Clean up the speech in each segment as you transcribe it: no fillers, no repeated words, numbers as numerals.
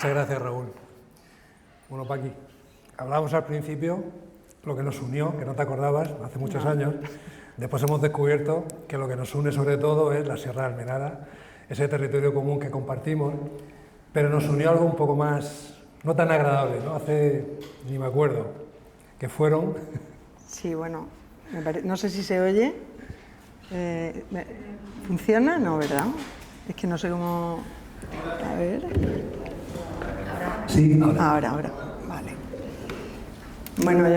Muchas gracias, Raúl. Bueno, Paqui, hablábamos al principio lo que nos unió, que no te acordabas, hace muchos años. Después hemos descubierto que lo que nos une sobre todo es la Sierra de Almenara, ese territorio común que compartimos, pero nos unió algo un poco más, no tan agradable, ¿no? Ni me acuerdo, que fueron... Sí, bueno, no sé si se oye. ¿Funciona? No, ¿verdad? Es que no sé cómo... A ver... Sí, ahora, vale. Bueno,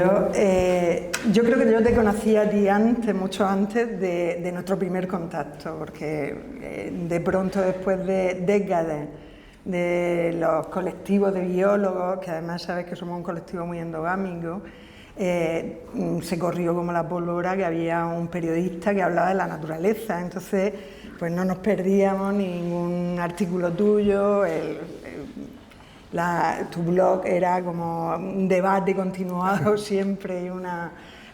yo creo que yo te conocí a ti antes, mucho antes de nuestro primer contacto, porque de pronto después de décadas de los colectivos de biólogos, que además sabes que somos un colectivo muy endogámico, se corrió como la pólvora que había un periodista que hablaba de la naturaleza, entonces pues no nos perdíamos ningún artículo tuyo, tu blog era como un debate continuado siempre y una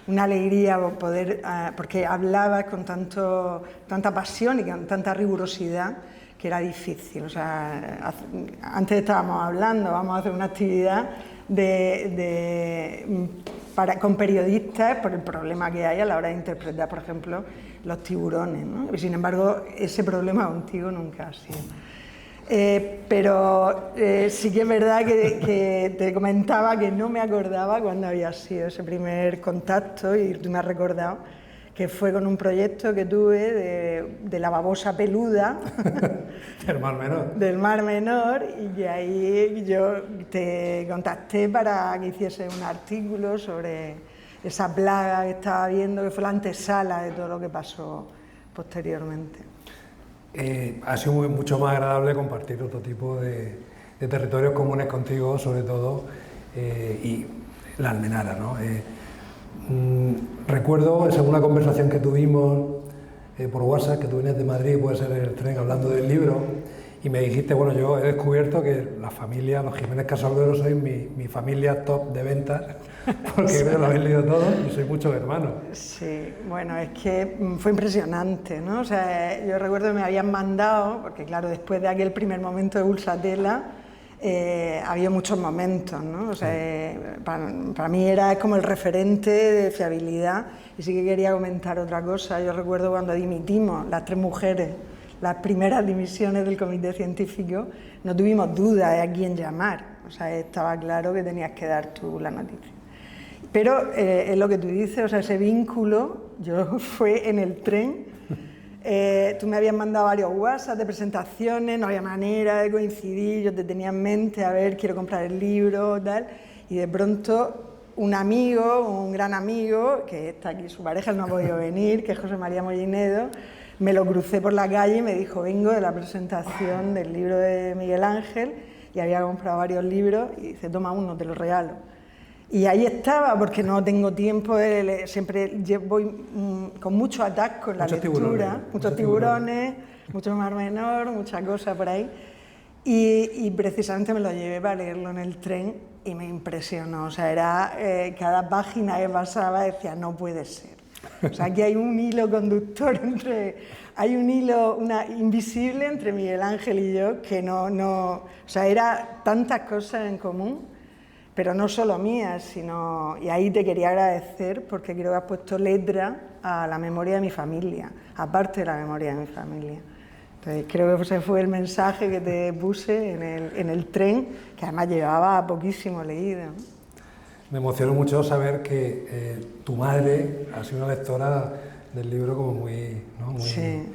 alegría poder, porque hablabas con tanta pasión y con tanta rigurosidad que era difícil. O sea, antes estábamos hablando, vamos a hacer una actividad con periodistas por el problema que hay a la hora de interpretar, por ejemplo, los tiburones, ¿no? Y sin embargo, ese problema contigo nunca ha sido. Pero sí que es verdad que te comentaba que no me acordaba cuándo había sido ese primer contacto y tú me has recordado que fue con un proyecto que tuve de la babosa peluda del Mar Menor. Del Mar Menor, y que ahí yo te contacté para que hiciese un artículo sobre esa plaga que estaba viendo, que fue la antesala de todo lo que pasó posteriormente. Ha sido mucho más agradable compartir otro tipo de territorios comunes contigo, sobre todo, y la Almenara, ¿no? Recuerdo esa una conversación que tuvimos por WhatsApp, que tú venías de Madrid, puede ser en el tren, hablando del libro, y me dijiste, bueno, yo he descubierto que la familia, los Jiménez Casalduero, sois mi familia top de ventas, porque creo que lo habéis leído todo y sois muchos hermanos. Sí, bueno, es que fue impresionante, ¿no? O sea, yo recuerdo que me habían mandado, porque claro, después de aquel primer momento de Ulsatela, había muchos momentos, ¿no? O sea, para mí era como el referente de fiabilidad, y sí que quería comentar otra cosa. Yo recuerdo cuando dimitimos, las 3 mujeres, las primeras dimisiones del comité científico, no tuvimos duda de a quién llamar, o sea, estaba claro que tenías que dar tú la noticia. Pero es lo que tú dices, o sea, ese vínculo, yo fue en el tren, tú me habías mandado varios WhatsApp de presentaciones, no había manera de coincidir, yo te tenía en mente, a ver, quiero comprar el libro, tal, y de pronto un amigo, un gran amigo, que está aquí, su pareja no ha podido venir, que es José María Mollinedo, me lo crucé por la calle y me dijo, vengo de la presentación del libro de Miguel Ángel, y había comprado varios libros, y dice, toma uno, te lo regalo. Y ahí estaba, porque no tengo tiempo, siempre voy con mucho atasco en la lectura, muchos tiburones, mucho Mar Menor, muchas cosas por ahí. Y precisamente me lo llevé para leerlo en el tren y me impresionó. O sea, era cada página que pasaba decía, no puede ser. O sea, aquí hay un hilo conductor hay un hilo invisible entre Miguel Ángel y yo, que o sea, era tantas cosas en común, pero no solo mías, sino, y ahí te quería agradecer porque creo que has puesto letra a la memoria de mi familia, aparte de la memoria de mi familia. Entonces creo que ese fue el mensaje que te puse en el tren, que además llevaba poquísimo leído. Me emocionó mucho saber que tu madre ha sido una lectora del libro como muy... ¿no? Sí.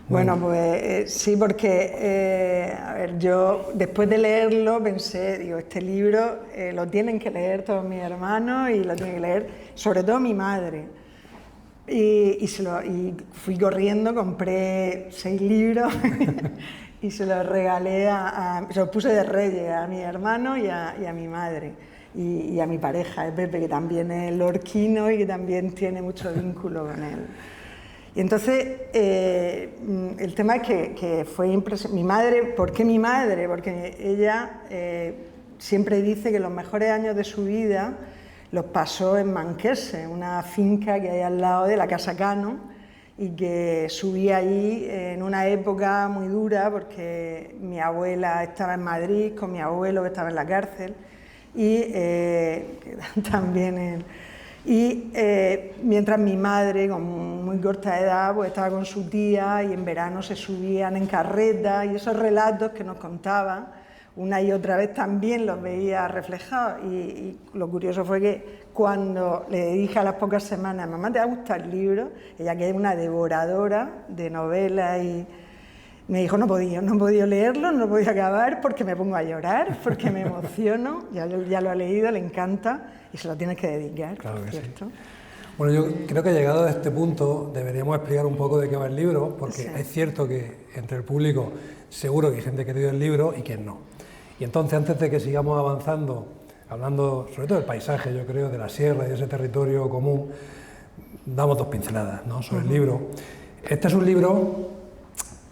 Bueno, pues sí, porque, a ver, yo después de leerlo pensé, digo, este libro lo tienen que leer todos mis hermanos y lo tienen que leer sobre todo mi madre. Y fui corriendo, compré 6 libros y se los regalé, se los puse de reyes a mi hermano y a mi madre. Y a mi pareja, Pepe, que también es lorquino y que también tiene mucho vínculo con él. Y entonces, el tema es que fue impresionante. Mi madre, ¿por qué mi madre? Porque ella siempre dice que los mejores años de su vida los pasó en Manquese, una finca que hay al lado de la Casa Cano, y que subí allí en una época muy dura porque mi abuela estaba en Madrid con mi abuelo que estaba en la cárcel y también mientras mi madre con muy corta edad pues estaba con su tía y en verano se subían en carreta y esos relatos que nos contaban una y otra vez también los veía reflejados y lo curioso fue que cuando le dije a las pocas semanas, mamá, ¿te va a gustar el libro? Ella, que es una devoradora de novelas, y me dijo, no he podido leerlo, no lo he podido acabar porque me pongo a llorar, porque me emociono, ya lo ha leído, le encanta y se lo tienes que dedicar, claro que ¿cierto? Sí. Bueno, yo creo que llegado a este punto deberíamos explicar un poco de qué va el libro, porque sí, es cierto que entre el público seguro que hay gente que ha leído el libro y quien no. Y entonces, antes de que sigamos avanzando, hablando sobre todo del paisaje, yo creo, de la sierra y de ese territorio común, damos dos pinceladas, ¿no?, sobre el libro. Este es un libro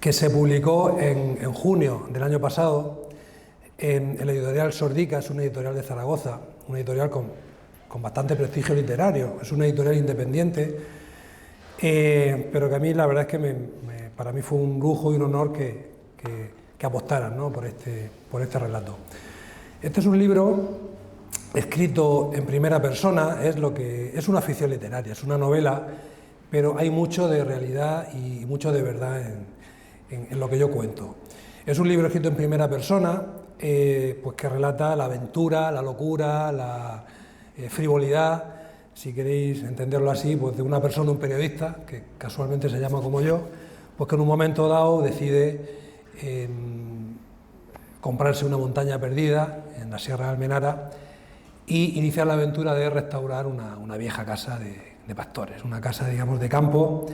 que se publicó en junio del año pasado en la editorial Sordica, es una editorial de Zaragoza, una editorial con bastante prestigio literario, es una editorial independiente, pero que a mí la verdad es que para mí fue un lujo y un honor que apostaran, ¿no?, por este relato. Este es un libro escrito en primera persona, es una ficción literaria, es una novela, pero hay mucho de realidad y mucho de verdad en lo que yo cuento. Es un libro escrito en primera persona, pues que relata la aventura, la locura, la frivolidad, si queréis entenderlo así, pues de una persona, un periodista, que casualmente se llama como yo, pues que en un momento dado decide comprarse una montaña perdida en la Sierra de Almenara y iniciar la aventura de restaurar una vieja casa de pastores, una casa, digamos, de campo,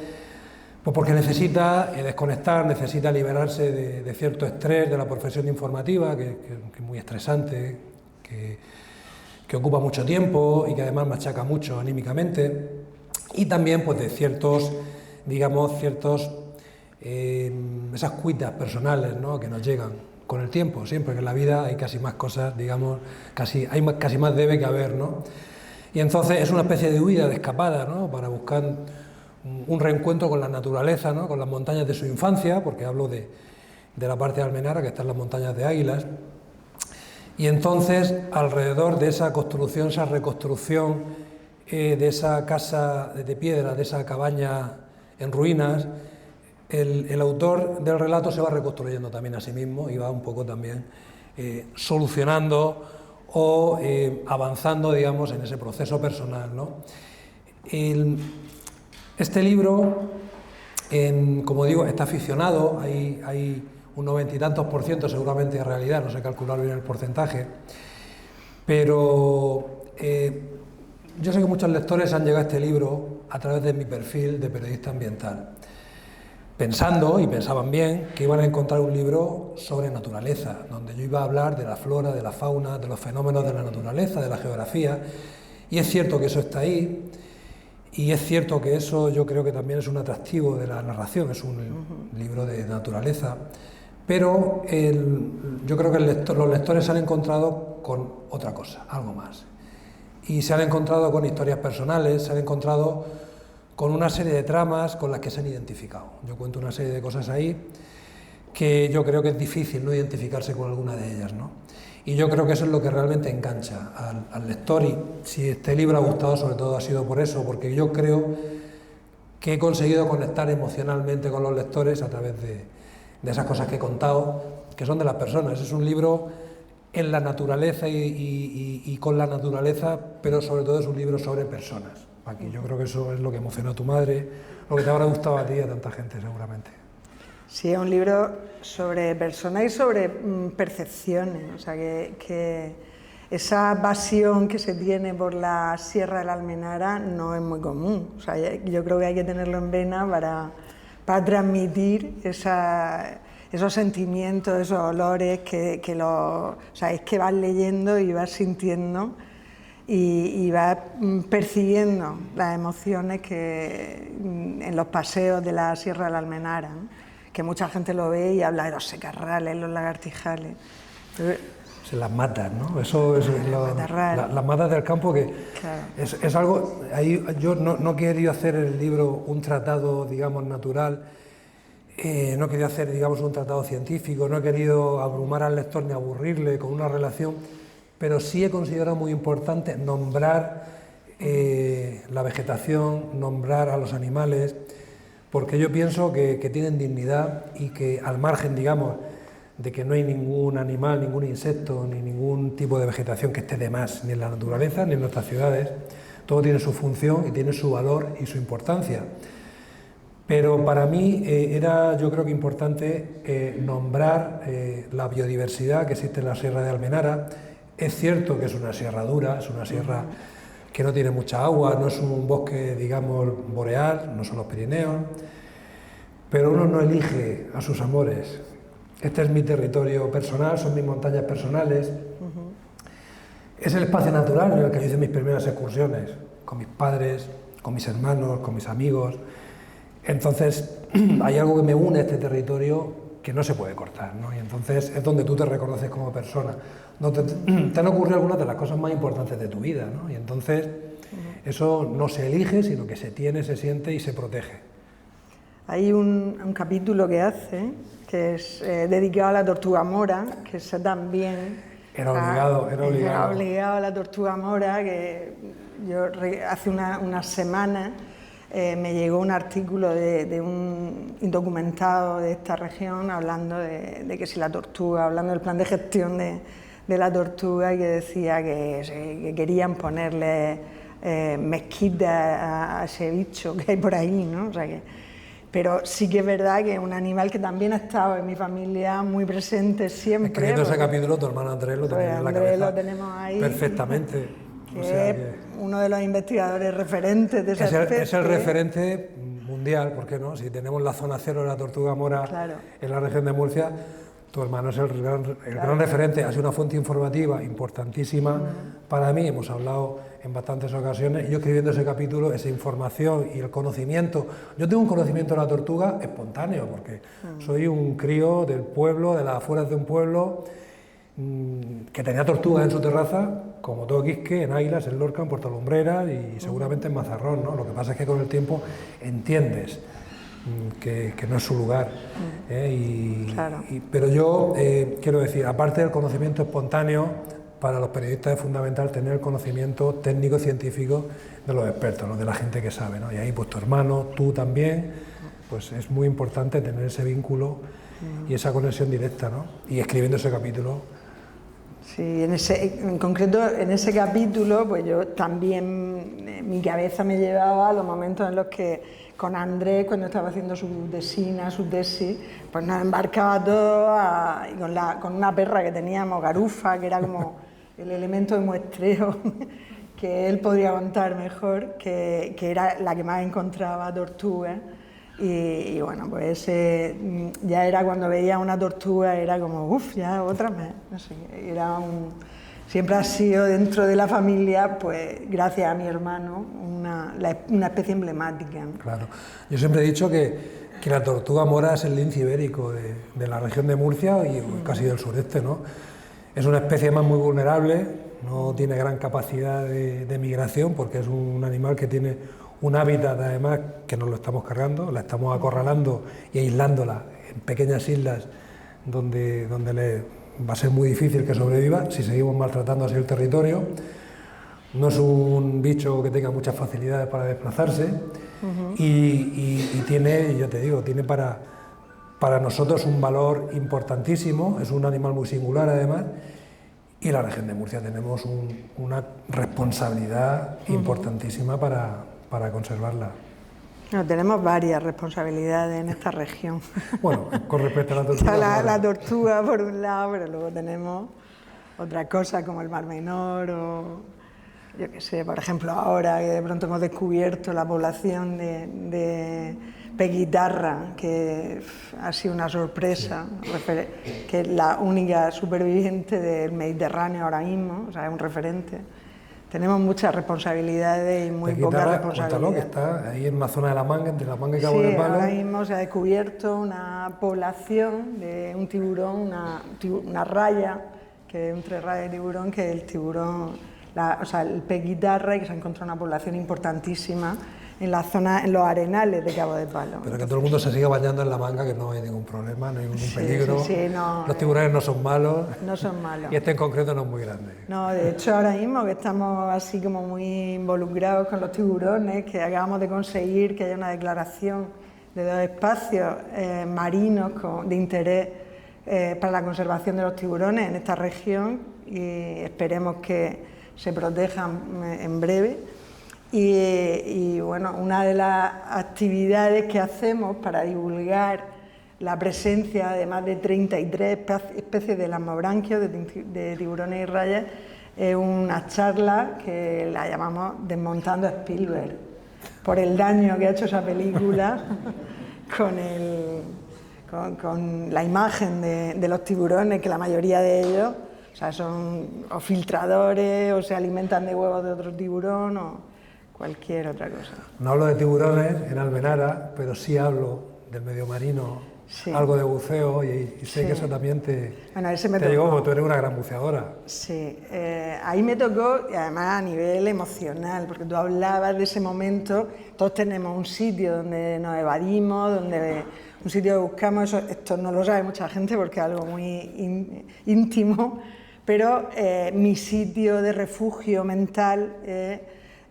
pues porque necesita desconectar, necesita liberarse de cierto estrés de la profesión informativa, que es muy estresante, que ocupa mucho tiempo y que además machaca mucho anímicamente, y también pues de ciertos, digamos, esas cuitas personales, ¿no?, que nos llegan con el tiempo, siempre que en la vida hay casi más cosas, digamos, hay casi más debe que haber, ¿no? Y entonces es una especie de huida, de escapada, ¿no?, para buscar un reencuentro con la naturaleza, ¿no?, con las montañas de su infancia, porque hablo de la parte de Almenara, que están las montañas de Águilas, y entonces alrededor de esa construcción, esa reconstrucción de esa casa de piedra, de esa cabaña en ruinas, el autor del relato se va reconstruyendo también a sí mismo y va un poco también solucionando o avanzando, digamos, en ese proceso personal, ¿no? Este libro, como digo, está aficionado, hay un 90 y tantos % seguramente de realidad, no sé calcular bien el porcentaje, pero yo sé que muchos lectores han llegado a este libro a través de mi perfil de periodista ambiental, pensando, y pensaban bien, que iban a encontrar un libro sobre naturaleza, donde yo iba a hablar de la flora, de la fauna, de los fenómenos de la naturaleza, de la geografía, y es cierto que eso está ahí, y es cierto que eso yo creo que también es un atractivo de la narración, es un libro de naturaleza, pero yo creo que los lectores se han encontrado con otra cosa, algo más, y se han encontrado con historias personales, se han encontrado con una serie de tramas con las que se han identificado. Yo cuento una serie de cosas ahí que yo creo que es difícil no identificarse con alguna de ellas, ¿no? Y yo creo que eso es lo que realmente engancha al lector, y si este libro ha gustado sobre todo ha sido por eso, porque yo creo que he conseguido conectar emocionalmente con los lectores a través de esas cosas que he contado, que son de las personas. Es un libro en la naturaleza y con la naturaleza, pero sobre todo es un libro sobre personas. Aquí yo creo que eso es lo que emocionó a tu madre, lo que te habrá gustado a ti y a tanta gente seguramente. Sí, es un libro sobre personas y sobre percepciones, o sea que esa pasión que se tiene por la Sierra de la Almenara no es muy común, o sea, yo creo que hay que tenerlo en vena para transmitir esos sentimientos, esos olores o sea, es que vas leyendo y vas sintiendo y vas percibiendo las emociones que en los paseos de la Sierra de la Almenara, ¿no?, que mucha gente lo ve y habla de los secarrales, los lagartijales. las matas, ¿no? Eso es las matas del campo, que claro. es algo... Ahí, yo no he querido hacer en el libro un tratado, digamos, natural, no he querido hacer, digamos, un tratado científico, no he querido abrumar al lector ni aburrirle con una relación, pero sí he considerado muy importante nombrar la vegetación, nombrar a los animales, porque yo pienso que tienen dignidad y que al margen, digamos, de que no hay ningún animal, ningún insecto, ni ningún tipo de vegetación que esté de más, ni en la naturaleza, ni en nuestras ciudades, todo tiene su función y tiene su valor y su importancia. Pero para mí era, yo creo que importante nombrar la biodiversidad que existe en la Sierra de Almenara. Es cierto que es una sierra dura, es una sierra que no tiene mucha agua, no es un bosque, digamos, boreal, no son los Pirineos, pero uno no elige a sus amores. Este es mi territorio personal, son mis montañas personales. Es el espacio natural en el que yo hice mis primeras excursiones, con mis padres, con mis hermanos, con mis amigos. Entonces, hay algo que me une a este territorio que no se puede cortar, ¿no? Y entonces es donde tú te reconoces como persona. Te han ocurrido algunas de las cosas más importantes de tu vida, ¿no? Y entonces eso no se elige, sino que se tiene, se siente y se protege. Hay un capítulo que hace, que es dedicado a la tortuga mora, que eso también... Era obligado a la tortuga mora, que yo hace unas semanas me llegó un artículo de un indocumentado de esta región hablando de que si la tortuga, hablando del plan de gestión de la tortuga, y que decía que querían ponerle mezquita a ese bicho que hay por ahí, ¿no? O sea pero sí que es verdad que es un animal que también ha estado en mi familia muy presente siempre. Escribiendo ese capítulo, tu hermano Andrés lo tenía en la cabeza. Lo tenemos ahí. Perfectamente. Que es uno de los investigadores referentes de esa especie. Es el referente mundial, ¿por qué no? Si tenemos la zona cero de la tortuga mora en la región de Murcia, tu hermano es el gran referente, ha sido una fuente informativa importantísima para mí, hemos hablado en bastantes ocasiones, y yo escribiendo ese capítulo, esa información y el conocimiento, yo tengo un conocimiento de la tortuga espontáneo, porque soy un crío del pueblo, de las afueras de un pueblo, que tenía tortugas en su terraza, como todo Quisque, en Águilas, en Lorca, en Puerto Lumbreras y seguramente en Mazarrón, ¿no? Lo que pasa es que con el tiempo entiendes que no es su lugar. Pero yo quiero decir, aparte del conocimiento espontáneo, para los periodistas es fundamental tener el conocimiento técnico, científico de los expertos, ¿no? De la gente que sabe, ¿no? Y ahí pues tu hermano, tú también, pues es muy importante tener ese vínculo y esa conexión directa, ¿no? Y escribiendo ese capítulo. Sí, en concreto en ese capítulo, pues yo también, mi cabeza me llevaba a los momentos en los que con Andrés, cuando estaba haciendo su tesis, pues nos embarcaba todos con una perra que teníamos, Garufa, que era como el elemento de muestreo que él podría contar mejor, que era la que más encontraba tortugas. Y bueno, pues ya era cuando veía una tortuga, era como, uff, ya otra vez, no sé, siempre ha sido dentro de la familia, pues gracias a mi hermano, una especie emblemática, ¿no? Claro, yo siempre he dicho que la tortuga mora es el lince ibérico de la región de Murcia y casi del sureste, ¿no? Es una especie más muy vulnerable, no tiene gran capacidad de migración porque es un animal que tiene un hábitat además que nos lo estamos cargando, la estamos acorralando y aislándola en pequeñas islas donde va a ser muy difícil que sobreviva si seguimos maltratando así el territorio. No es un bicho que tenga muchas facilidades para desplazarse y tiene, ya te digo, tiene para nosotros un valor importantísimo, es un animal muy singular además, y la región de Murcia tenemos una responsabilidad importantísima para conservarla. No, tenemos varias responsabilidades en esta región. Bueno, con respecto a la tortuga. La tortuga por un lado, pero luego tenemos otras cosas como el Mar Menor o, yo qué sé, por ejemplo ahora que de pronto hemos descubierto la población de peguitarra, que ha sido una sorpresa, que es la única superviviente del Mediterráneo ahora mismo, o sea, es un referente. Tenemos muchas responsabilidades y muy pocas responsabilidades. Cuéntalo, que está ahí en una zona de La Manga, entre La Manga y Cabo del Palo. Ahora mismo se ha descubierto una población de un tiburón, una raya que es un tres rayas de tiburón, que es el tiburón, o sea, el pez guitarra, y que se ha encontrado una población importantísima en la zona, en los arenales de Cabo de Palo. Pero que todo el mundo se siga bañando en la manga, que no hay ningún problema, no hay ningún peligro. No, los tiburones no son malos. No son malos. Y este en concreto no es muy grande. No, de hecho ahora mismo que estamos así como muy involucrados con los tiburones, que acabamos de conseguir que haya una declaración de 2 espacios marinos de interés para la conservación de los tiburones en esta región, y esperemos que se protejan en breve. Y bueno, una de las actividades que hacemos para divulgar la presencia de más de 33 especies de lasmobranquios, de tiburones y rayas, es una charla que la llamamos Desmontando a Spielberg, por el daño que ha hecho esa película con la imagen de los tiburones, que la mayoría de ellos, o sea, son o filtradores o se alimentan de huevos de otro tiburón o cualquier otra cosa. No hablo de tiburones en Almenara, pero sí hablo del medio marino, algo de buceo, y sé que eso también te llegó, porque tú eres una gran buceadora. Sí, ahí me tocó, y además a nivel emocional, porque tú hablabas de ese momento. Todos tenemos un sitio donde nos evadimos, un sitio que buscamos. Esto no lo sabe mucha gente porque es algo muy íntimo, pero mi sitio de refugio mental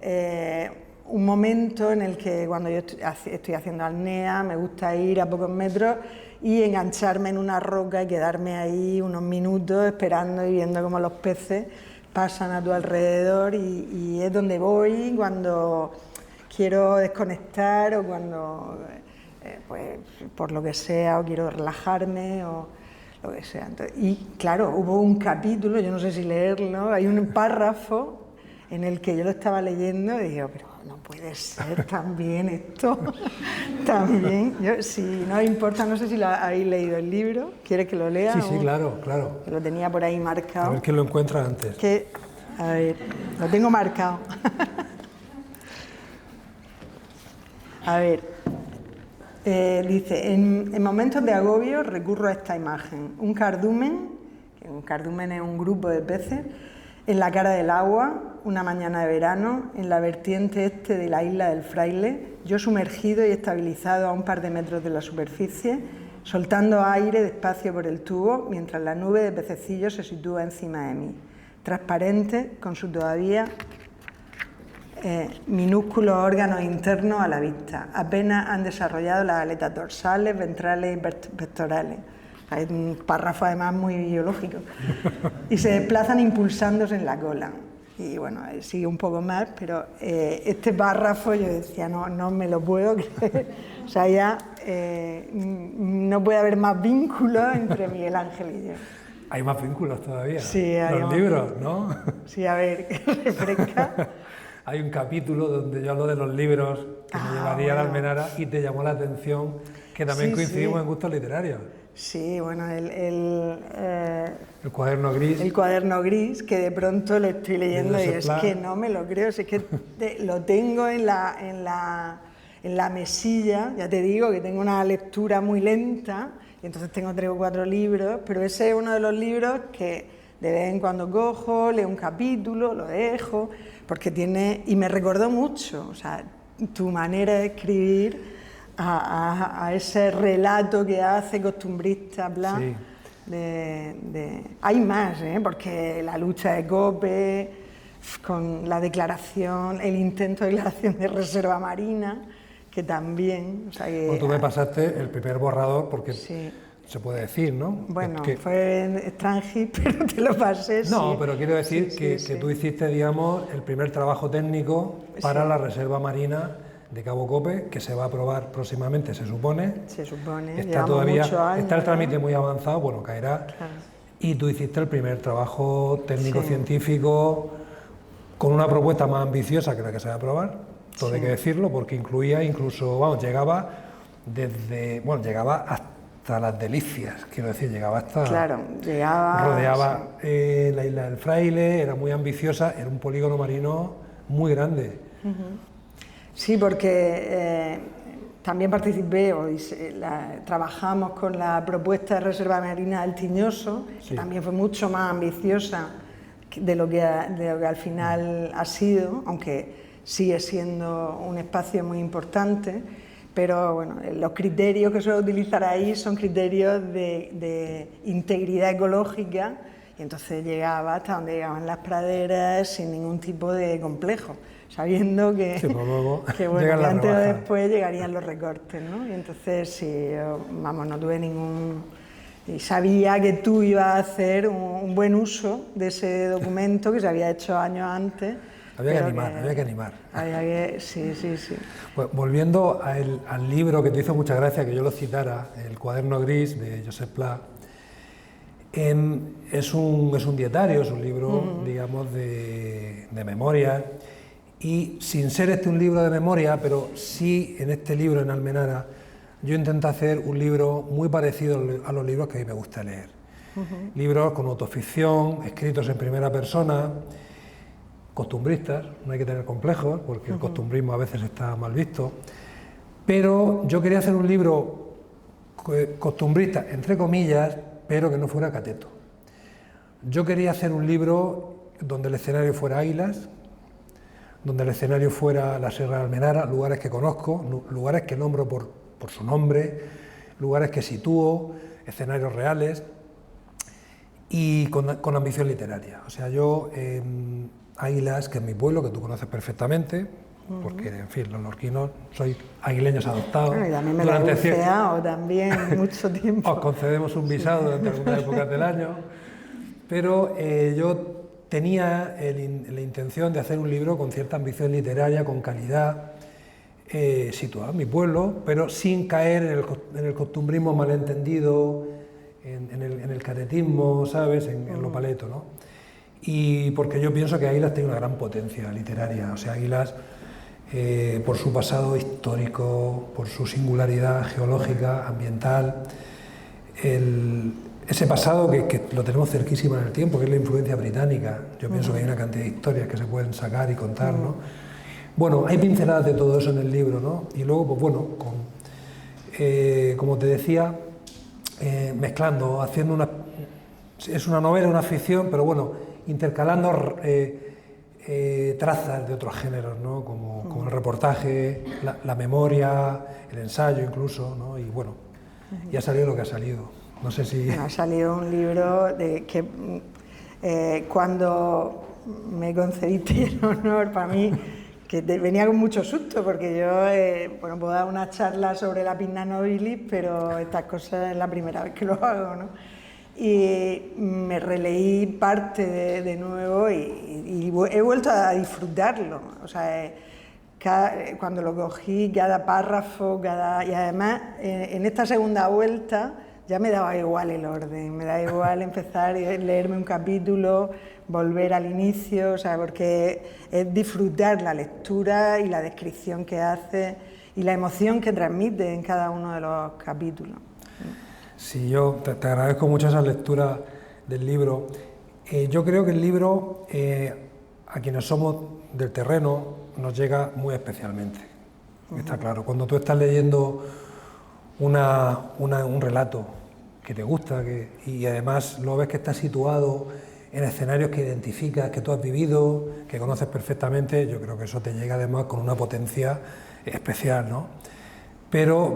es un momento en el que, cuando yo estoy haciendo apnea, me gusta ir a pocos metros y engancharme en una roca y quedarme ahí unos minutos esperando y viendo cómo los peces pasan a tu alrededor, y es donde voy cuando quiero desconectar o cuando, pues, por lo que sea, o quiero relajarme o lo que sea. Entonces, y claro, hubo un capítulo, yo no sé si leerlo, hay un párrafo en el que yo lo estaba leyendo y digo, pero no puede ser también esto, también. Yo, si no importa, no sé si habéis leído el libro, ¿quieres que lo lea? Sí, claro, claro. Que lo tenía por ahí marcado. A ver quién lo encuentra antes. A ver, lo tengo marcado. A ver, dice, en momentos de agobio recurro a esta imagen. Un cardumen es un grupo de peces, en la cara del agua, una mañana de verano, en la vertiente este de la isla del Fraile, yo sumergido y estabilizado a un par de metros de la superficie, soltando aire despacio por el tubo, mientras la nube de pececillos se sitúa encima de mí, transparente, con su todavía minúsculos órganos internos a la vista. Apenas han desarrollado las aletas dorsales, ventrales y pectorales. Hay un párrafo además muy biológico. Y se desplazan impulsándose en la cola. Y bueno, sigue un poco más, pero este párrafo yo decía, no me lo puedo creer. O sea, ya no puede haber más vínculos entre Miguel Ángel y yo. Hay más vínculos todavía. Sí, hay los libros, ¿no? Sí, a ver, refresca. Hay un capítulo donde yo hablo de los libros que me llevaría a la Almenara, y te llamó la atención que también coincidimos en gustos literarios. Sí, bueno, el cuaderno gris. El cuaderno gris, que de pronto le estoy leyendo y es que no me lo creo, es que lo tengo en la mesilla, ya te digo que tengo una lectura muy lenta, y entonces tengo 3 o 4 libros, pero ese es uno de los libros que de vez en cuando cojo, leo un capítulo, lo dejo, porque tiene, y me recordó mucho, o sea, tu manera de escribir a ese relato que hace costumbrista, bla. Sí. Hay más, porque la lucha de Cope, con la declaración, el intento de declaración de reserva marina, que también... O sea, que, tú me pasaste el primer borrador, porque sí. Se puede decir, ¿no? Bueno, fue extranjero, pero te lo pasé. No, sí. pero quiero decir que tú hiciste, digamos, el primer trabajo técnico para la reserva marina de Cabo Cope, que se va a aprobar próximamente, se supone. Se supone, está todavía, muchos años, está el trámite muy avanzado, bueno, caerá. Claro. Y tú hiciste el primer trabajo técnico-científico con una propuesta más ambiciosa que la que se va a aprobar, todo hay que decirlo, porque incluía incluso, vamos, llegaba hasta las Delicias, quiero decir, llegaba hasta... Claro, llegaba... Rodeaba la isla del Fraile, era muy ambiciosa, era un polígono marino muy grande. Sí, porque también participé, trabajamos con la propuesta de Reserva Marina del Tiñoso, que también fue mucho más ambiciosa de lo que al final ha sido, aunque sigue siendo un espacio muy importante, pero bueno, los criterios que suelo utilizar ahí son criterios de integridad ecológica, y entonces llegaba hasta donde llegaban las praderas sin ningún tipo de complejo, sabiendo que, sí, luego que antes o después llegarían los recortes, ¿no? Y entonces sí, yo, vamos, no tuve ningún... Y sabía que tú ibas a hacer un buen uso de ese documento que se había hecho años antes. Había que animar. Sí. Pues, volviendo al libro que te hizo mucha gracia que yo lo citara, El cuaderno gris de Josep Pla, es un dietario, es un libro, digamos, de memoria, y sin ser un libro de memoria, pero sí en este libro, en Almenara, yo intento hacer un libro muy parecido a los libros que a mí me gusta leer. Libros con autoficción, escritos en primera persona, costumbristas, no hay que tener complejos, porque el costumbrismo a veces está mal visto, pero yo quería hacer un libro costumbrista, entre comillas, pero que no fuera cateto. Yo quería hacer un libro donde el escenario fuera Águilas, donde el escenario fuera la Sierra de Almenara, lugares que conozco, lugares que nombro por su nombre, lugares que sitúo, escenarios reales y con ambición literaria. O sea, yo, Águilas, que es mi pueblo, que tú conoces perfectamente, porque, en fin, los lorquinos, soy aguileños adoptados. Bueno, y a mí me lo he buceado también mucho tiempo. Os concedemos un visado durante algunas épocas del año, pero yo tenía la intención de hacer un libro con cierta ambición literaria, con calidad, situado en mi pueblo, pero sin caer en el costumbrismo malentendido, en el catetismo, ¿sabes?, en lo paleto, ¿no? Y porque yo pienso que Águilas tiene una gran potencia literaria, o sea, Águilas, por su pasado histórico, por su singularidad geológica, ambiental, ese pasado que lo tenemos cerquísimo en el tiempo, que es la influencia británica. Yo pienso que hay una cantidad de historias que se pueden sacar y contar, ¿no? Bueno, hay pinceladas de todo eso en el libro, ¿no? Y luego, pues bueno, como te decía, mezclando, haciendo es una novela, una ficción, pero bueno, intercalando trazas de otros géneros, ¿no? Como el reportaje, la memoria, el ensayo incluso, ¿no? Y bueno, y ha salido lo que ha salido. No sé si... Ha salido un libro que cuando me concediste el honor para mí, que venía con mucho susto, porque yo bueno, puedo dar una charla sobre la Pinna Nobilis, pero estas cosas es la primera vez que lo hago, ¿no? Y me releí parte de nuevo y he vuelto a disfrutarlo. O sea, cuando lo cogí, cada párrafo, y además en esta segunda vuelta ya me daba igual el orden, me da igual empezar y leerme un capítulo, volver al inicio, o sea, porque es disfrutar la lectura y la descripción que hace y la emoción que transmite en cada uno de los capítulos. Sí, yo te agradezco mucho esa lectura del libro. Yo creo que el libro, a quienes somos del terreno, nos llega muy especialmente. Está claro, cuando tú estás leyendo un relato que te gusta y además lo ves que está situado en escenarios que identificas, que tú has vivido, que conoces perfectamente, yo creo que eso te llega además con una potencia especial, ¿no? Pero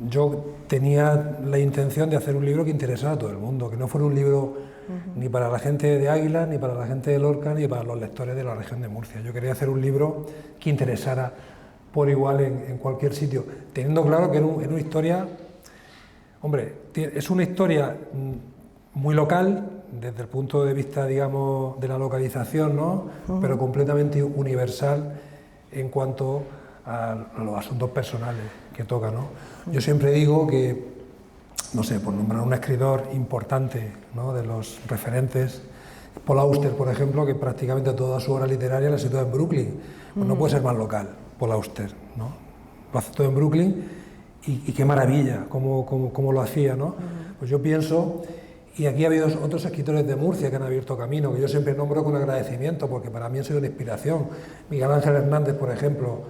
yo tenía la intención de hacer un libro que interesara a todo el mundo, que no fuera un libro ni para la gente de Águilas, ni para la gente de Lorca, ni para los lectores de la región de Murcia. Yo quería hacer un libro que interesara por igual en cualquier sitio, teniendo claro que es una historia, hombre, es una historia muy local, desde el punto de vista, digamos, de la localización, ¿no? Pero completamente universal en cuanto a los asuntos personales que toca, ¿no? Yo siempre digo que, no sé, por nombrar un escritor importante, ¿no?, de los referentes, Paul Auster, por ejemplo, que prácticamente toda su obra literaria la ha situado en Brooklyn, pues no puede ser más local, Paul Auster, ¿no? Lo hace todo en Brooklyn y qué maravilla, cómo lo hacía, ¿no? Pues yo pienso, y aquí ha habido otros escritores de Murcia que han abierto camino, que yo siempre nombro con agradecimiento, porque para mí han sido una inspiración. Miguel Ángel Hernández, por ejemplo,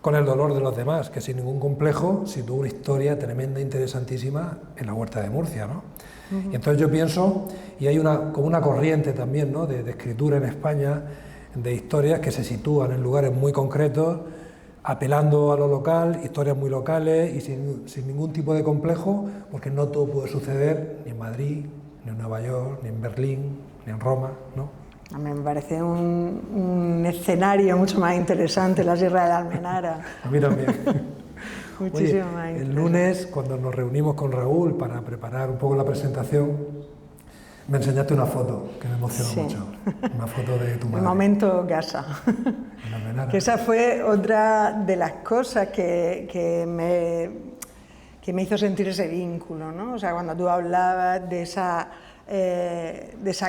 con el dolor de los demás, que sin ningún complejo situó una historia tremenda, interesantísima en la Huerta de Murcia, ¿no? Y entonces yo pienso, y hay como una corriente también, ¿no?, de escritura en España, de historias que se sitúan en lugares muy concretos, apelando a lo local, historias muy locales y sin ningún tipo de complejo, porque no todo puede suceder ni en Madrid, ni en Nueva York, ni en Berlín, ni en Roma, ¿no? A mí me parece un escenario mucho más interesante la Sierra de la Almenara. A mí también. Muchísimo Oye, más. El lunes, cuando nos reunimos con Raúl para preparar un poco la presentación, me enseñaste una foto que me emocionó mucho. Una foto de tu madre. El momento casa. En la Almenara. Que esa fue otra de las cosas que me hizo sentir ese vínculo, ¿no? O sea, cuando tú hablabas de esa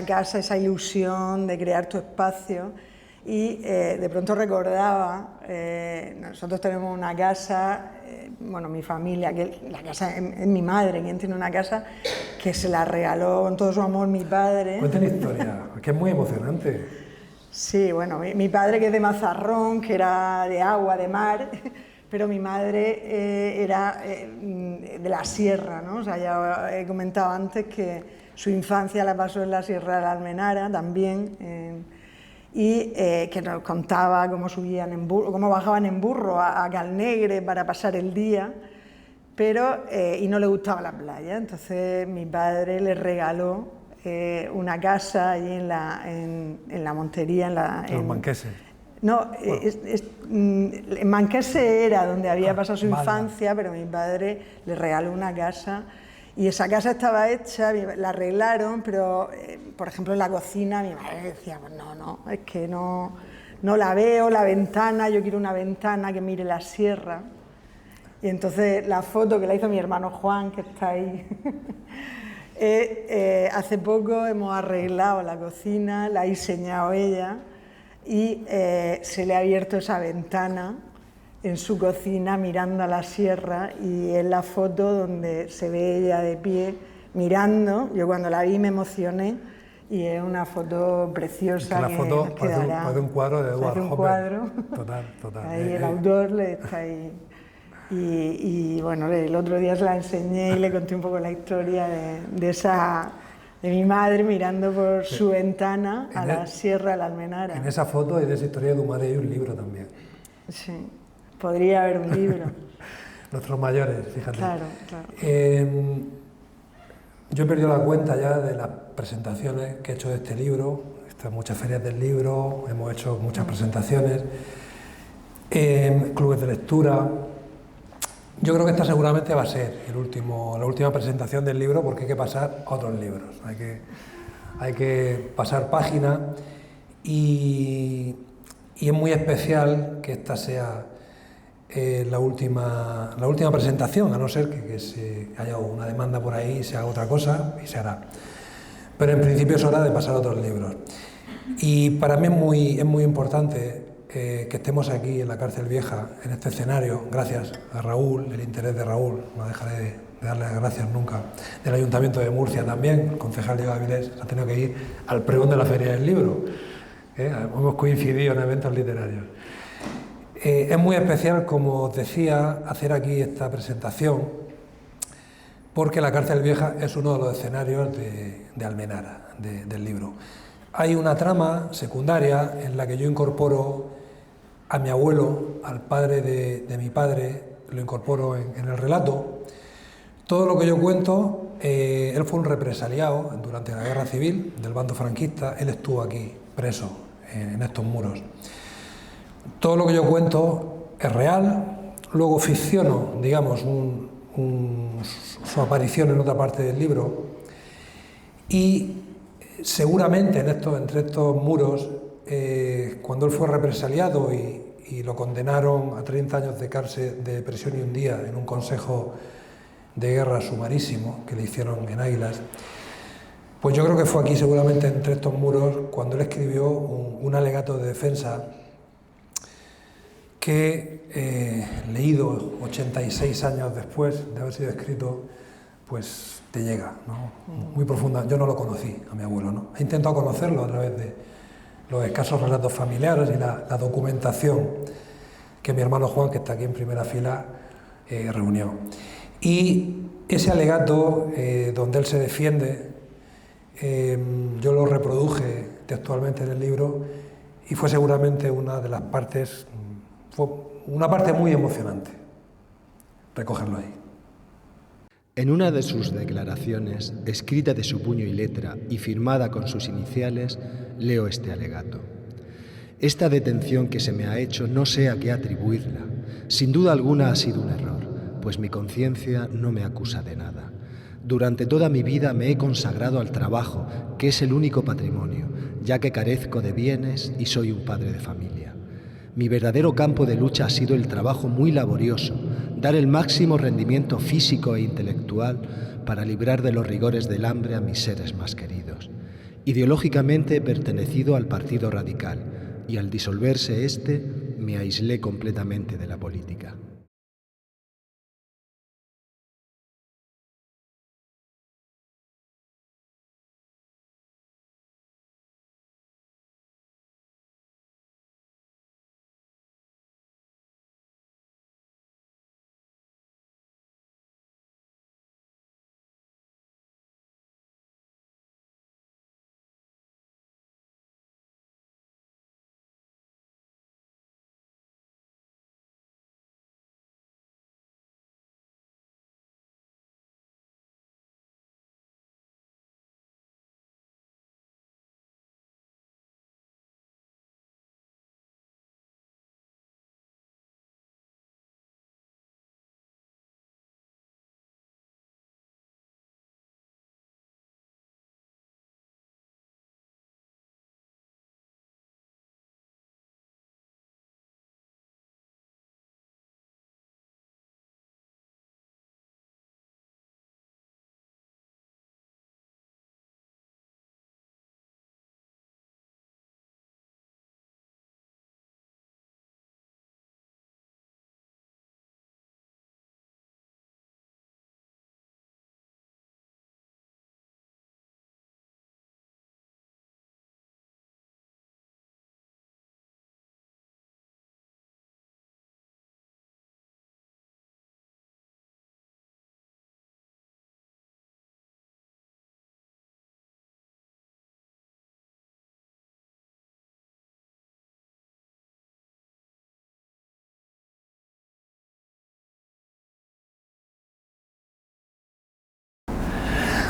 casa, esa ilusión de crear tu espacio, y de pronto recordaba, nosotros tenemos una casa, bueno, mi familia, que la casa es mi madre, quien tiene una casa que se la regaló con todo su amor mi padre. Cuéntame la historia, que es muy emocionante. Sí, bueno, mi padre, que es de Mazarrón, que era de agua, de mar, pero mi madre era de la sierra, ¿no? O sea, ya he comentado antes que su infancia la pasó en la Sierra de la Almenara también, y que nos contaba cómo subían en burro, cómo bajaban en burro a Calnegre para pasar el día, pero y no le gustaba la playa. Entonces mi padre le regaló una casa allí en la Montería, en Los Manqueses. No, Bueno. en Manquese era donde había pasado su infancia, pero mi padre le regaló una casa. Y esa casa estaba hecha, la arreglaron, pero, por ejemplo, en la cocina mi madre decía, pues no, es que no la veo, la ventana, yo quiero una ventana que mire la sierra. Y entonces la foto que la hizo mi hermano Juan, que está ahí, hace poco hemos arreglado la cocina, la ha diseñado ella, y se le ha abierto esa ventana en su cocina mirando a la sierra, y es la foto donde se ve ella de pie mirando. Yo cuando la vi me emocioné y es una foto preciosa. La foto parece un cuadro de Edward Hopper. Cuadro. Total. Ahí el autor está ahí. Y bueno, el otro día se la enseñé y le conté un poco la historia de mi madre mirando por su ventana a la Sierra de la Almenara. En esa foto y de esa historia de tu madre hay un libro también. Sí. Podría haber un libro. Nuestros mayores, fíjate. Claro. Yo he perdido la cuenta ya de las presentaciones que he hecho de este libro. He estado en muchas ferias del libro, hemos hecho muchas presentaciones, clubes de lectura. Yo creo que esta seguramente va a ser la última presentación del libro, porque hay que pasar a otros libros. Hay que pasar página, y es muy especial que esta sea la última presentación, a no ser que haya una demanda por ahí y se haga otra cosa, y se hará. Pero en principio es hora de pasar a otros libros. Y para mí es muy importante que estemos aquí en la Cárcel Vieja, en este escenario, gracias a Raúl, el interés de Raúl, no dejaré de darle las gracias nunca, del Ayuntamiento de Murcia también. El concejal Diego Avilés ha tenido que ir al pregón de la Feria del Libro. Hemos coincidido en eventos literarios. Es muy especial, como os decía, hacer aquí esta presentación, porque la Cárcel Vieja es uno de los escenarios de Almenara, del libro. Hay una trama secundaria en la que yo incorporo a mi abuelo, al padre de mi padre, lo incorporo en el relato. Todo lo que yo cuento, él fue un represaliado durante la Guerra Civil del bando franquista, él estuvo aquí preso en estos muros. Todo lo que yo cuento es real, luego ficciono, digamos, su aparición en otra parte del libro, y seguramente entre estos muros, cuando él fue represaliado y lo condenaron a 30 años de cárcel, de prisión y un día en un consejo de guerra sumarísimo que le hicieron en Águilas, pues yo creo que fue aquí, seguramente entre estos muros, cuando él escribió un alegato de defensa que, leído 86 años después de haber sido escrito, pues te llega, ¿no? Muy profunda. Yo no lo conocí a mi abuelo, ¿no? He intentado conocerlo a través de los escasos relatos familiares y la documentación que mi hermano Juan, que está aquí en primera fila, reunió. Y ese alegato, donde él se defiende, yo lo reproduje textualmente en el libro y fue seguramente una de las partes, fue una parte muy emocionante, recogerlo ahí. En una de sus declaraciones, escrita de su puño y letra y firmada con sus iniciales, leo este alegato. Esta detención que se me ha hecho no sé a qué atribuirla. Sin duda alguna ha sido un error, pues mi conciencia no me acusa de nada. Durante toda mi vida me he consagrado al trabajo, que es el único patrimonio, ya que carezco de bienes y soy un padre de familia. Mi verdadero campo de lucha ha sido el trabajo muy laborioso, dar el máximo rendimiento físico e intelectual para librar de los rigores del hambre a mis seres más queridos. Ideológicamente he pertenecido al Partido Radical y al disolverse este me aislé completamente de la política.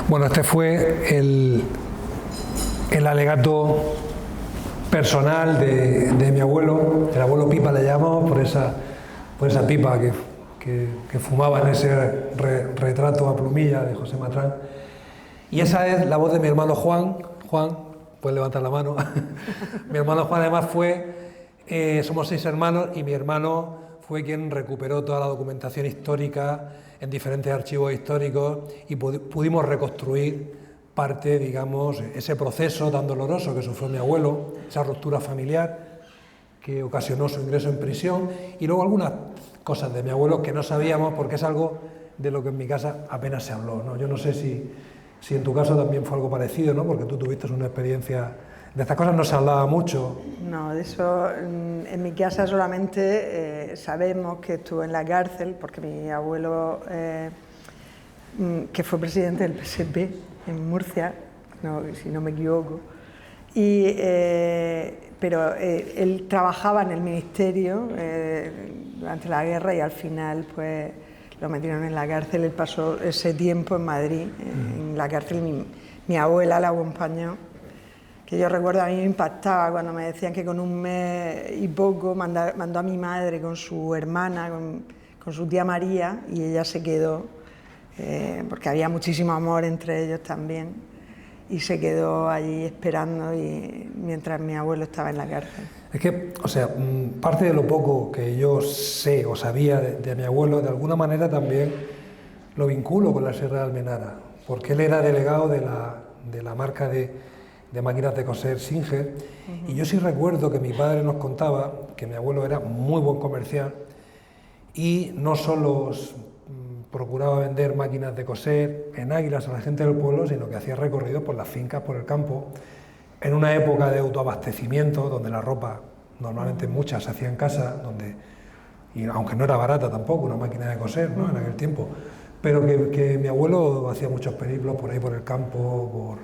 Bueno, este fue el alegato personal de mi abuelo, el abuelo Pipa le llamamos, por esa pipa que fumaba en ese retrato a plumilla de José Matrán. Y esa es la voz de mi hermano Juan. Juan, puedes levantar la mano. Mi hermano Juan además somos 6 hermanos y mi hermano fue quien recuperó toda la documentación histórica en diferentes archivos históricos y pudimos reconstruir parte, digamos, ese proceso tan doloroso que sufrió mi abuelo, esa ruptura familiar que ocasionó su ingreso en prisión y luego algunas cosas de mi abuelo que no sabíamos porque es algo de lo que en mi casa apenas se habló, ¿no? Yo no sé si en tu caso también fue algo parecido, ¿no? Porque tú tuviste una experiencia. De estas cosas no se hablaba mucho. No, de eso en mi casa solamente sabemos que estuvo en la cárcel porque mi abuelo, que fue presidente del PSP en Murcia, si no me equivoco, pero él trabajaba en el ministerio durante la guerra y al final pues lo metieron en la cárcel. Él pasó ese tiempo en Madrid, en la cárcel. Mi abuela la acompañó. Que yo recuerdo, a mí me impactaba cuando me decían que con un mes y poco mandó a mi madre con su hermana, con su tía María, y ella se quedó, porque había muchísimo amor entre ellos también, y se quedó allí esperando mientras mi abuelo estaba en la cárcel. Es que, o sea, parte de lo poco que yo sé o sabía de mi abuelo, de alguna manera también lo vinculo con la Sierra de Almenara, porque él era delegado de la marca de máquinas de coser Singer, y yo sí recuerdo que mi padre nos contaba que mi abuelo era muy buen comercial y no solo procuraba vender máquinas de coser en Águilas a la gente del pueblo, sino que hacía recorridos por las fincas, por el campo, en una época de autoabastecimiento, donde la ropa, normalmente muchas se hacía en casa, donde y aunque no era barata tampoco, una máquina de coser, ¿no? En aquel tiempo, pero que mi abuelo hacía muchos periplos por ahí por el campo,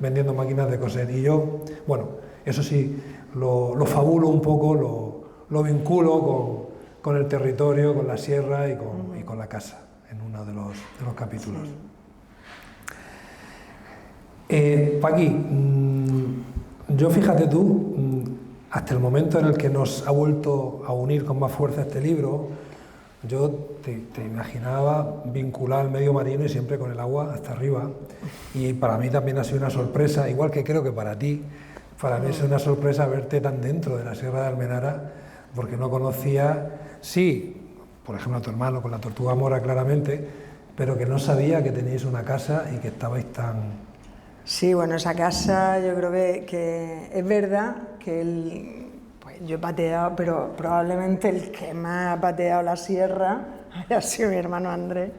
vendiendo máquinas de coser, y yo, bueno, eso sí, lo fabulo un poco, lo vinculo con el territorio, con la sierra y con la casa, en uno de los capítulos. Paqui, yo fíjate tú, hasta el momento en el que nos ha vuelto a unir con más fuerza este libro, yo te imaginaba vinculado al medio marino y siempre con el agua hasta arriba, y para mí también ha sido una sorpresa, igual que creo que para ti, para mí es una sorpresa verte tan dentro de la Sierra de Almenara, porque no conocía, sí, por ejemplo a tu hermano con la Tortuga Mora claramente, pero que no sabía que teníais una casa y que estabais tan... Sí, bueno, esa casa yo creo que es verdad que pues yo he pateado, pero probablemente el que más ha pateado la sierra ha sido mi hermano Andrés,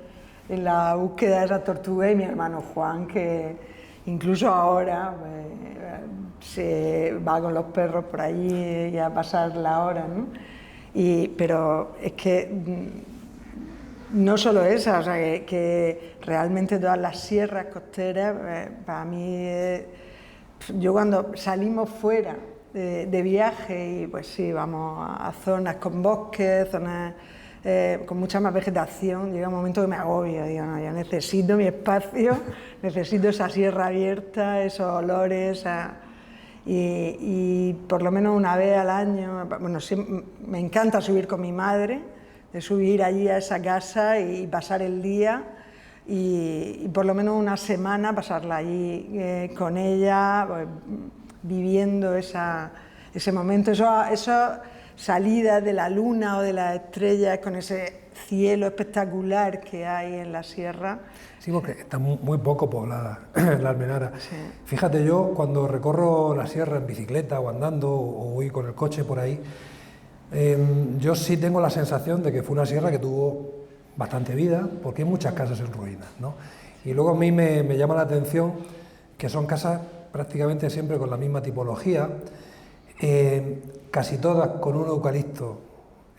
en la búsqueda de esa tortuga, y mi hermano Juan, que incluso ahora pues, se va con los perros por allí y a pasar la hora, ¿no? Pero es que no solo esa, o sea, que realmente todas las sierras costeras, para mí, yo cuando salimos fuera de viaje, y pues sí, vamos a zonas con bosques, zonas con mucha más vegetación, llega un momento que me agobio, digo, no, yo necesito mi espacio, necesito esa sierra abierta, esos olores, y por lo menos una vez al año, bueno, me encanta subir con mi madre, de subir allí a esa casa y pasar el día y por lo menos una semana pasarla allí con ella, pues, viviendo ese momento, esa salida de la luna o de las estrellas con ese cielo espectacular que hay en la sierra. Sí, porque está muy poco poblada la Almenara. Sí. Fíjate, yo cuando recorro la sierra en bicicleta o andando o voy con el coche por ahí, yo sí tengo la sensación de que fue una sierra que tuvo bastante vida, porque hay muchas casas en ruinas, ¿no? Y luego a mí me llama la atención que son casas prácticamente siempre con la misma tipología, casi todas con un eucalipto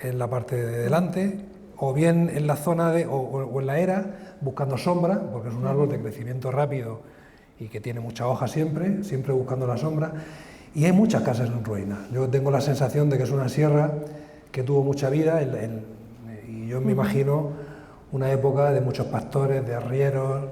en la parte de delante, o bien en la zona o en la era, buscando sombra, porque es un árbol de crecimiento rápido y que tiene mucha hoja siempre buscando la sombra. Y hay muchas casas en ruinas. Yo tengo la sensación de que es una sierra que tuvo mucha vida y yo me imagino una época de muchos pastores, de arrieros,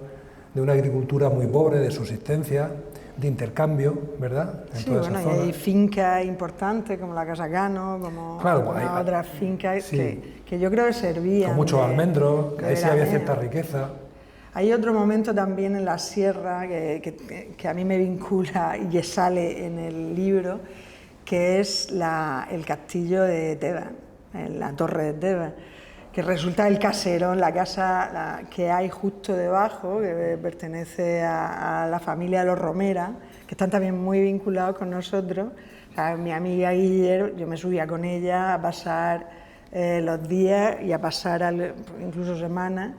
de una agricultura muy pobre, de subsistencia, de intercambio, ¿verdad? Sí, bueno, y hay fincas importantes como la Casa Cano, como claro, otras fincas sí, que yo creo que servían. Con muchos almendros, que ahí sí había cierta riqueza. Hay otro momento también en la sierra que a mí me vincula y que sale en el libro, que es el castillo de Tebas, la torre de Tebas, que resulta el caserón, la casa que hay justo debajo, que pertenece a la familia de los Romera, que están también muy vinculados con nosotros. O sea, mi amiga Guiller, yo me subía con ella a pasar los días y a pasar incluso semanas.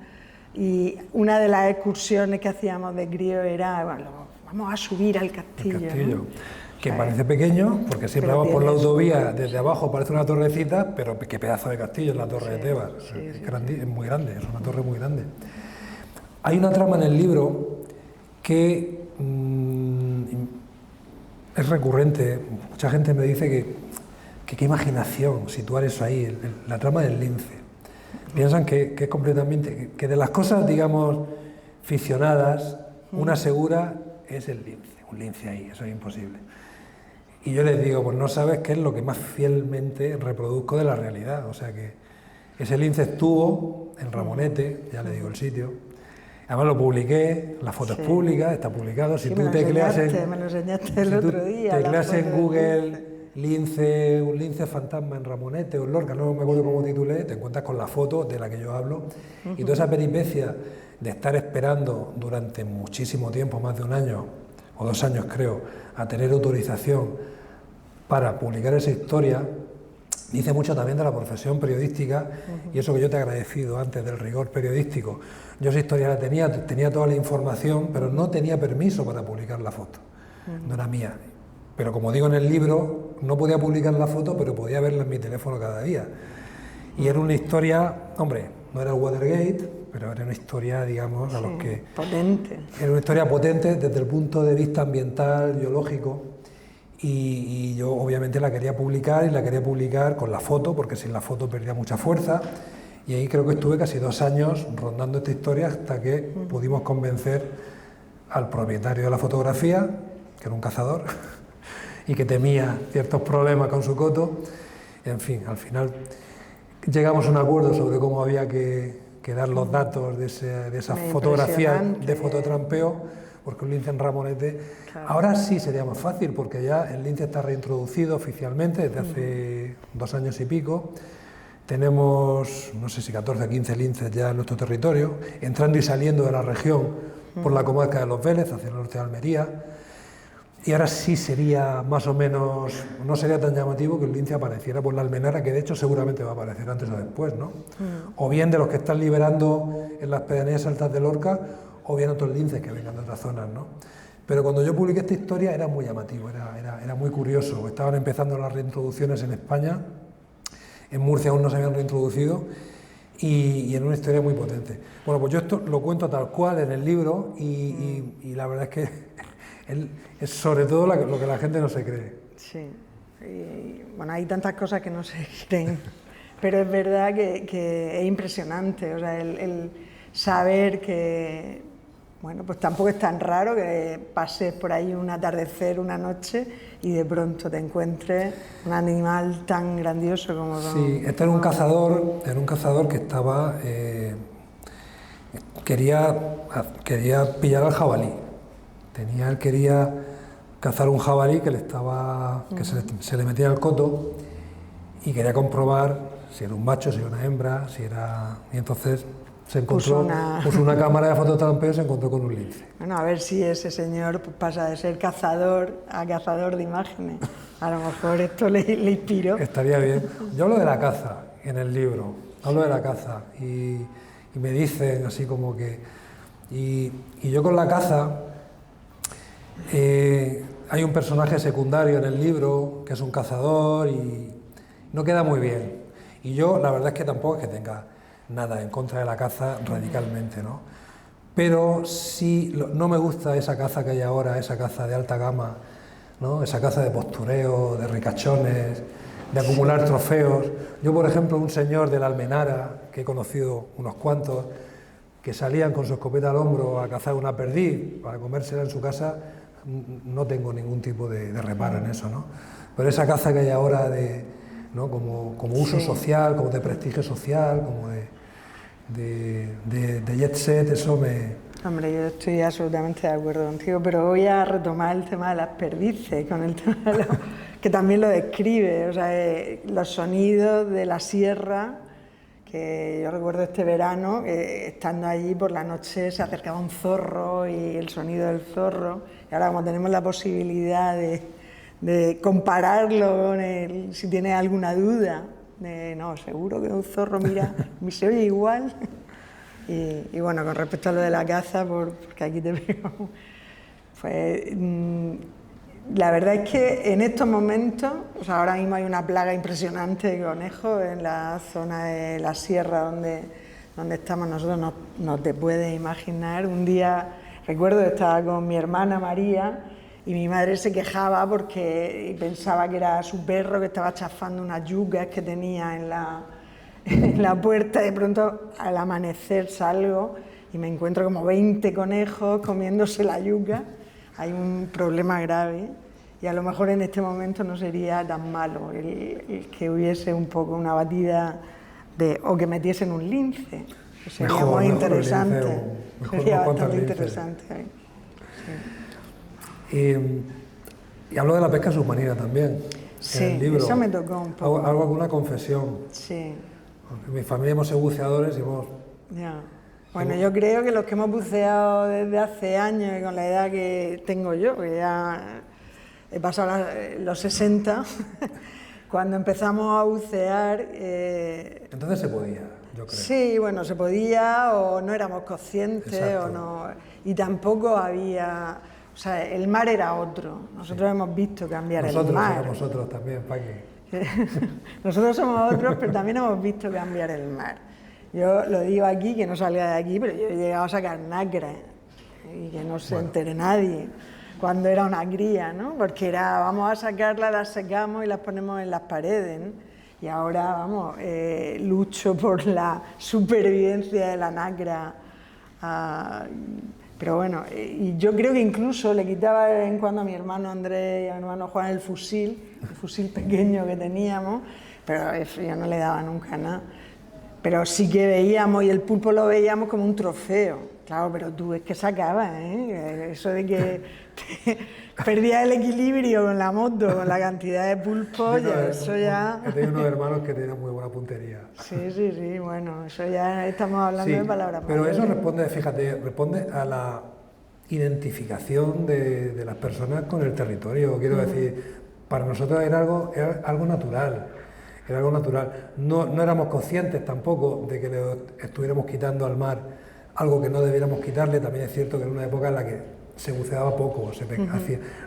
Y una de las excursiones que hacíamos de crío era, bueno, vamos a subir al castillo. El castillo, ¿no? Que parece pequeño, porque siempre vamos por la autovía, desde abajo parece una torrecita, pero qué pedazo de castillo es la Torre de Tebas. Es muy grande, es una torre muy grande. Hay una trama en el libro que es recurrente. Mucha gente me dice que qué imaginación situar eso ahí, la trama del lince. Piensan que es completamente, que de las cosas, digamos, ficcionadas, una segura es el lince, un lince ahí, eso es imposible. Y yo les digo, pues no sabes qué es lo que más fielmente reproduzco de la realidad, o sea que ese lince estuvo en Ramonete, ya le digo el sitio, además lo publiqué, la foto es pública, está publicado, si tú tecleas en Google... un lince fantasma en Ramonete o en Lorca, no me acuerdo cómo titulé, te encuentras con la foto de la que yo hablo y toda esa peripecia de estar esperando durante muchísimo tiempo, más de un año o 2 años creo, a tener autorización para publicar esa historia, dice mucho también de la profesión periodística y eso que yo te he agradecido antes del rigor periodístico. Yo esa historia la tenía toda la información, pero no tenía permiso para publicar la foto, no era mía. Pero como digo en el libro, no podía publicar la foto, pero podía verla en mi teléfono cada día. Y era una historia, hombre, no era el Watergate, pero era una historia, digamos, a los que... Potente. Era una historia potente desde el punto de vista ambiental, biológico, y yo obviamente la quería publicar, y la quería publicar con la foto, porque sin la foto perdía mucha fuerza, y ahí creo que estuve casi 2 años rondando esta historia hasta que pudimos convencer al propietario de la fotografía, que era un cazador, y que temía ciertos problemas con su coto. En fin, al final llegamos a un acuerdo sobre cómo había que dar los datos de esa fotografía de fototrampeo, porque un lince en ramonete, claro. Ahora sí sería más fácil, porque ya el lince está reintroducido oficialmente desde hace 2 años y pico. Tenemos, no sé si 14 o 15 linces ya en nuestro territorio, entrando y saliendo de la región por la comarca de Los Vélez, hacia el norte de Almería. Y ahora sí sería más o menos, no sería tan llamativo que el lince apareciera por la Almenara, que de hecho seguramente va a aparecer antes o después, ¿no? O bien de los que están liberando en las pedanías altas de Lorca, o bien otros linces que vengan de otras zonas, ¿no? Pero cuando yo publiqué esta historia era muy llamativo, era muy curioso. Estaban empezando las reintroducciones en España, en Murcia aún no se habían reintroducido, y en una historia muy potente. Bueno, pues yo esto lo cuento tal cual en el libro, y la verdad es que es sobre todo lo que la gente no se cree. Sí, y, bueno, hay tantas cosas que no se creen, pero es verdad que es impresionante, o sea, el saber que, bueno, pues tampoco es tan raro que pases por ahí un atardecer, una noche, y de pronto te encuentres un animal tan grandioso como... Sí, este era un cazador que estaba... quería pillar al jabalí. Él quería cazar un jabalí que se le metía al coto, y quería comprobar si era un macho, si era una hembra, y entonces se encontró, puso una cámara de fototrampeo y se encontró con un lince. Bueno, a ver si ese señor pasa de ser cazador a cazador de imágenes. A lo mejor esto le inspiró. Estaría bien. Yo hablo de la caza en el libro, hablo de la caza, y me dicen así como que... Y yo con la caza... hay un personaje secundario en el libro que es un cazador y no queda muy bien. Y yo la verdad es que tampoco es que tenga nada en contra de la caza radicalmente, ¿no? Pero sí, no me gusta esa caza que hay ahora, esa caza de alta gama, ¿no? Esa caza de postureo, de ricachones, de acumular trofeos. Yo, por ejemplo, un señor de la Almenara, que he conocido unos cuantos, que salían con su escopeta al hombro a cazar una perdiz para comérsela en su casa, no tengo ningún tipo de reparo en eso, ¿no? Pero esa caza que hay ahora ¿no? como uso social, como de prestigio social, como de jet set, eso me... Hombre, yo estoy absolutamente de acuerdo contigo, pero voy a retomar el tema de las perdices, con el tema que también lo describe, o sea, los sonidos de la sierra, que yo recuerdo este verano, estando allí por la noche se acercaba un zorro y el sonido del zorro, y ahora como tenemos la posibilidad de compararlo con si tienes alguna duda, no, seguro que un zorro, mira, se oye igual. Y bueno, con respecto a lo de la caza, porque aquí te veo, pues la verdad es que en estos momentos, o sea, ahora mismo hay una plaga impresionante de conejos en la zona de la sierra donde estamos nosotros, no te puedes imaginar. Un día, recuerdo que estaba con mi hermana María y mi madre se quejaba porque pensaba que era su perro que estaba chafando unas yucas que tenía en la puerta. De pronto al amanecer salgo y me encuentro como 20 conejos comiéndose la yuca. Hay un problema grave y a lo mejor en este momento no sería tan malo el que hubiese un poco una batida o que metiesen un lince, que sería muy interesante, sería bastante interesante. Y hablo de la pesca submarina también, sí, en el libro. Eso me tocó un poco. Hago alguna confesión. Sí. En mi familia hemos sido buceadores y hemos... Ya. Bueno, yo creo que los que hemos buceado desde hace años y con la edad que tengo yo, que ya he pasado los 60, cuando empezamos a bucear... Entonces se podía, yo creo. Sí, bueno, se podía o no éramos conscientes. Exacto. O no, y tampoco había... O sea, el mar era otro. Nosotros hemos visto cambiar el mar. Nosotros también, Paqui. Nosotros somos otros, pero también hemos visto cambiar el mar. Yo lo digo aquí, que no salga de aquí, pero yo he llegado a sacar nacra y que no se entere nadie cuando era una cría, ¿no? Porque era, vamos a sacarla, las secamos y las ponemos en las paredes, ¿no? Y ahora, vamos, lucho por la supervivencia de la nacra. Pero bueno, y yo creo que incluso le quitaba de vez en cuando a mi hermano Andrés y a mi hermano Juan el fusil pequeño que teníamos, pero eso yo no le daba nunca nada. Pero sí que veíamos, y el pulpo lo veíamos como un trofeo. Claro, pero tú es que sacabas, ¿eh? Eso de que perdías el equilibrio con la moto, con la cantidad de pulpo, eso ya... He tenido unos hermanos que tenían muy buena puntería. Sí, bueno, eso ya estamos hablando de palabras pero mayores. eso responde, fíjate, responde a la identificación de las personas con el territorio. Quiero decir, para nosotros era algo natural. Era algo natural. No éramos conscientes tampoco de que le estuviéramos quitando al mar algo que no debiéramos quitarle. También es cierto que era una época en la que se buceaba poco,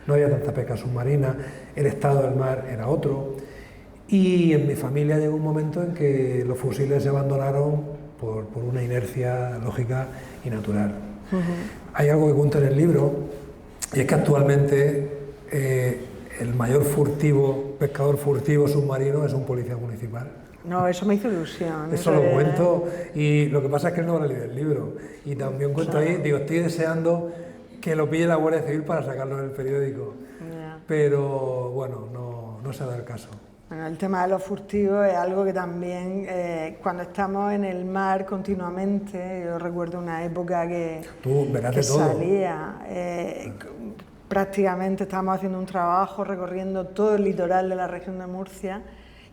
no había tanta pesca submarina, el estado del mar era otro. Y en mi familia llegó un momento en que los fusiles se abandonaron por una inercia lógica y natural. Hay algo que cuento en el libro, y es que actualmente el mayor pescador furtivo submarino es un policía municipal. No, eso me hizo ilusión. Eso lo cuento, y lo que pasa es que él no va a leer el libro. Y también cuento ahí, digo, estoy deseando que lo pille la Guardia Civil para sacarlo en el periódico. Pero bueno, no se da el caso. Bueno, el tema de los furtivos es algo que también, cuando estamos en el mar continuamente, yo recuerdo una época que salía, prácticamente estábamos haciendo un trabajo recorriendo todo el litoral de la región de Murcia,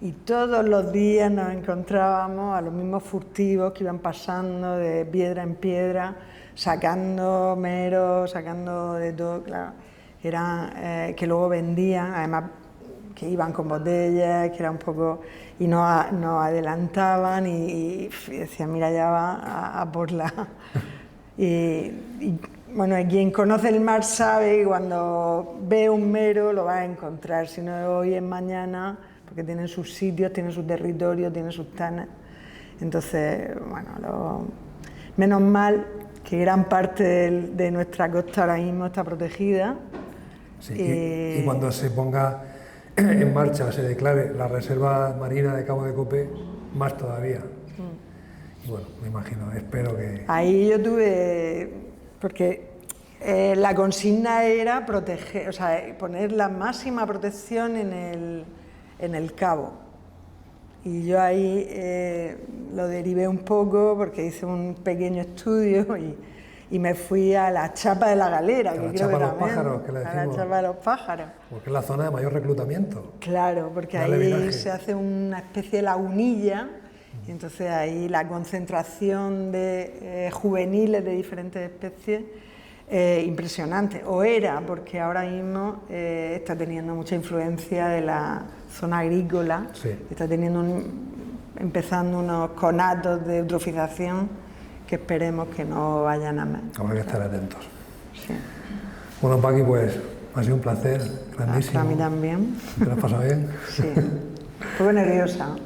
y todos los días nos encontrábamos a los mismos furtivos que iban pasando de piedra en piedra, sacando meros, sacando de todo, claro. Era que luego vendían, además que iban con botellas, que era un poco... y nos adelantaban y decían, mira, ya va a por la... y bueno, quien conoce el mar sabe que cuando ve un mero lo va a encontrar, si no hoy es mañana, porque tienen sus sitios, tienen su territorio, tienen sus tanas. Entonces, bueno, menos mal que gran parte de nuestra costa ahora mismo está protegida. Sí, y cuando se ponga en marcha, se declare la Reserva Marina de Cabo de Cope, más todavía. Y bueno, me imagino, espero que... Ahí yo tuve... porque la consigna era proteger, o sea, poner la máxima protección en el cabo. Y yo ahí lo derivé un poco porque hice un pequeño estudio y me fui a la chapa de la galera, que creo que también, a la chapa de los pájaros. Porque es la zona de mayor reclutamiento. Claro, porque ahí se hace una especie de lagunilla, y entonces ahí la concentración de juveniles de diferentes especies impresionante, o era, porque ahora mismo está teniendo mucha influencia de la zona agrícola, está empezando unos conatos de eutrofización que esperemos que no vayan a más. Habrá que estar atentos. Sí. Bueno, Paqui, pues ha sido un placer grandísimo. A mí también. ¿Te lo has pasado bien? Sí. Estuve nerviosa.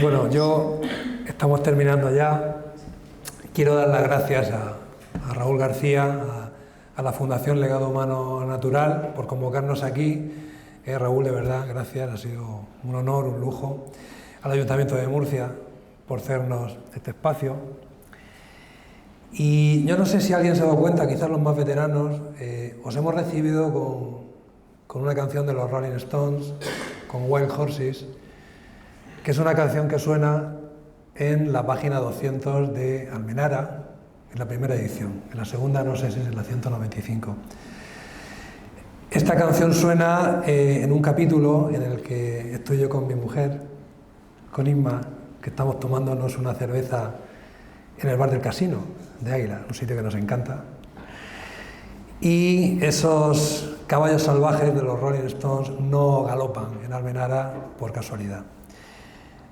Bueno, estamos terminando ya. Quiero dar las gracias a Raúl García, a la Fundación Legado Humano Natural, por convocarnos aquí. Raúl, de verdad, gracias, ha sido un honor, un lujo. Al Ayuntamiento de Murcia, por hacernos este espacio. Y yo no sé si alguien se ha dado cuenta, quizás los más veteranos, os hemos recibido con una canción de los Rolling Stones, con Wild Horses, que es una canción que suena en la página 200 de Almenara, en la primera edición. En la segunda no sé si es en la 195. Esta canción suena en un capítulo en el que estoy yo con mi mujer, con Inma, que estamos tomándonos una cerveza en el bar del Casino de Águila, un sitio que nos encanta. Y esos caballos salvajes de los Rolling Stones no galopan en Almenara por casualidad.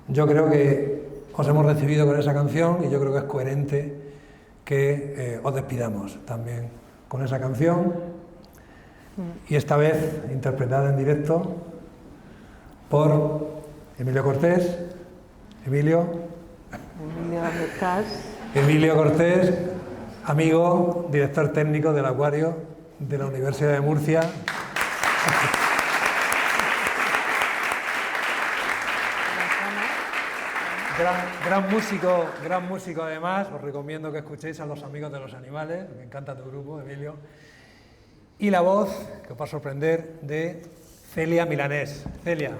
Yo creo que os hemos recibido con esa canción y yo creo que es coherente que os despidamos también con esa canción, y esta vez interpretada en directo por Emilio Cortés. Emilio Lucas. Emilio Cortés, amigo, director técnico del Acuario de la Universidad de Murcia. Gran músico además. Os recomiendo que escuchéis a Los Amigos de los Animales, me encanta tu grupo, Emilio. Y la voz, que os va a sorprender, de Celia Milanés. Celia.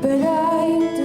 But I